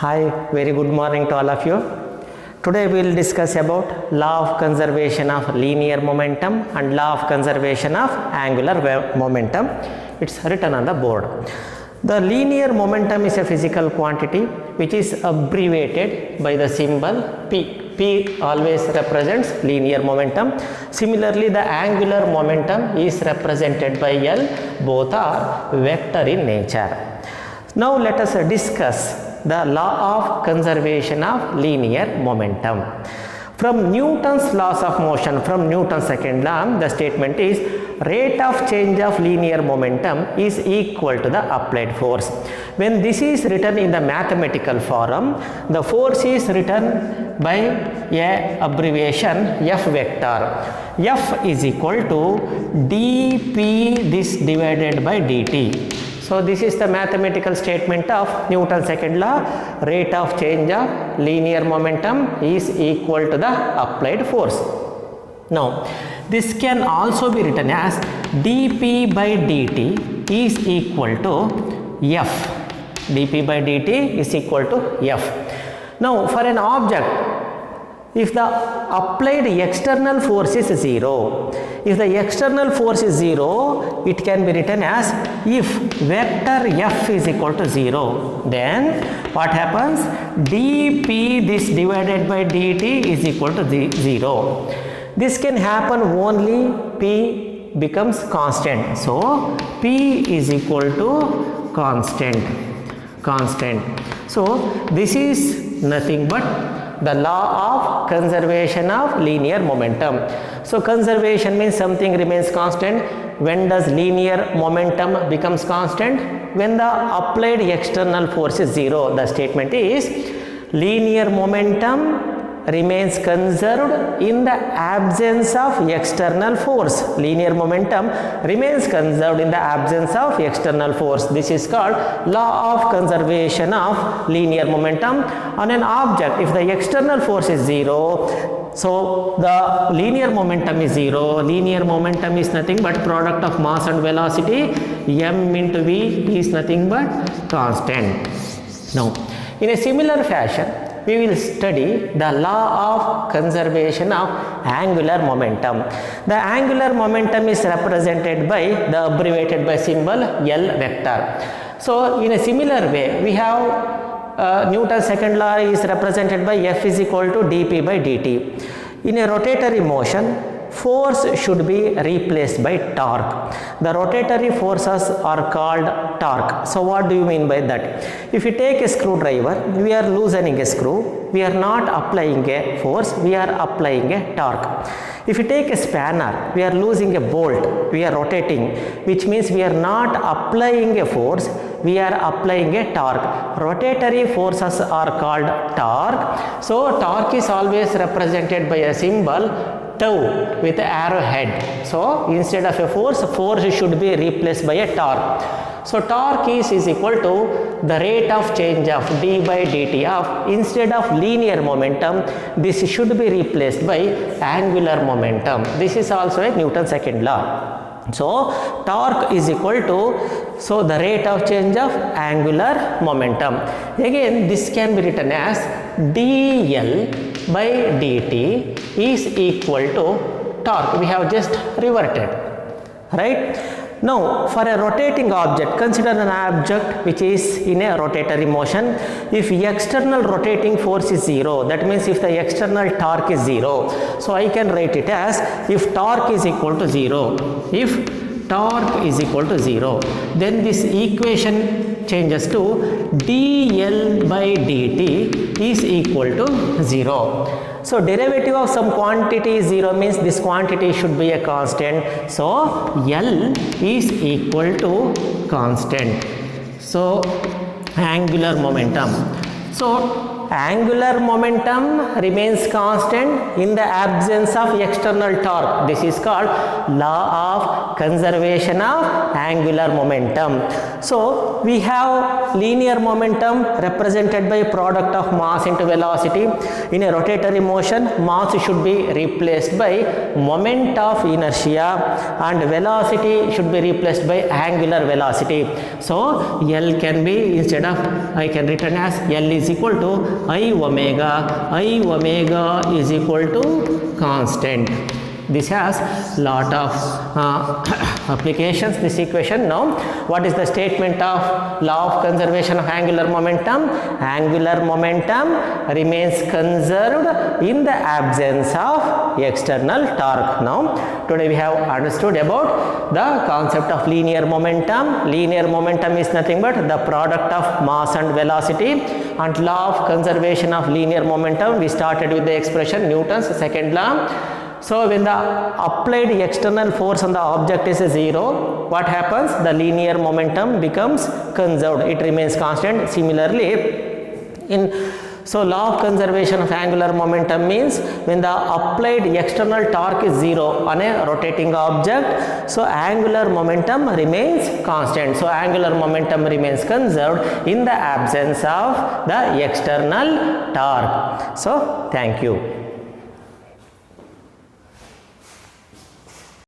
Hi, very good morning to all of you. Today we will discuss about law of conservation of linear momentum and law of conservation of angular momentum. It's written on the board. The linear momentum is a physical quantity which is abbreviated by the symbol P. P always represents linear momentum. Similarly, the angular momentum is represented by L. Both are vector in nature. Now let us discuss the law of conservation of linear momentum. From Newton's laws of motion, from Newton's second law, the statement is rate of change of linear momentum is equal to the applied force. When this is written in the mathematical form, the force is written by a abbreviation F vector. F is equal to dP this divided by dt. So this is the mathematical statement of Newton's second law. Rate of change of linear momentum is equal to the applied force. Now this can also be written as dP by dt is equal to F. dP by dt is equal to F. Now for an object, if the applied external force is 0, if the external force is 0, it can be written as if vector F is equal to 0, then what happens? dP this divided by dt is equal to 0. This can happen only P becomes constant. So P is equal to constant. So this is nothing but the law of conservation of linear momentum. So conservation means something remains constant. When does linear momentum becomes constant? When the applied external force is 0. The statement is linear momentum remains conserved in the absence of external force. Linear momentum remains conserved in the absence of external force. This is called law of conservation of linear momentum. On an object, if the external force is 0, so the linear momentum is 0. Linear momentum is nothing but product of mass and velocity. M into V is nothing but constant. Now, in a similar fashion, we will study the law of conservation of angular momentum. The angular momentum is represented by the abbreviated by symbol L vector. So in a similar way, we have Newton's second law is represented by F is equal to dP by dt. In a rotatory motion, force should be replaced by torque. The rotatory forces are called torque. So what do you mean by that? If you take a screwdriver, we are loosening a screw. We are not applying a force, we are applying a torque. If you take a spanner, we are losing a bolt, we are rotating, which means we are not applying a force, we are applying a torque. Rotatory forces are called torque. So torque is always represented by a symbol tau with arrowhead. So instead of a force should be replaced by a torque. So torque is equal to the rate of change of d by dt of, instead of linear momentum, this should be replaced by angular momentum. This is also a Newton's second law. So torque is equal to, so the rate of change of angular momentum. Again, this can be written as dl by dt is equal to torque. We have just reverted, right? Now for a rotating object, consider an object which is in a rotatory motion. If external rotating force is 0, that means if the external torque is 0, so I can write it as if torque is equal to 0. If torque is equal to 0, then this equation changes to dl by dt is equal to 0. So derivative of some quantity is 0 means this quantity should be a constant. So L is equal to constant. So angular momentum. So angular momentum remains constant in the absence of external torque. This is called law of conservation of angular momentum. So we have linear momentum represented by product of mass into velocity. In a rotatory motion, mass should be replaced by moment of inertia and velocity should be replaced by angular velocity. So L can be, instead of, I can written as L is equal to I omega is equal to constant. This has lot of applications, this equation. Now what is the statement of law of conservation of angular momentum? Angular momentum remains conserved in the absence of external torque. Now today we have understood about the concept of linear momentum. Linear momentum is nothing but the product of mass and velocity, and law of conservation of linear momentum, we started with the expression Newton's second law. So when the applied external force on the object is 0, what happens? The linear momentum becomes conserved, it remains constant. Similarly, so law of conservation of angular momentum means when the applied external torque is 0 on a rotating object, so angular momentum remains constant. So angular momentum remains conserved in the absence of the external torque. So thank you.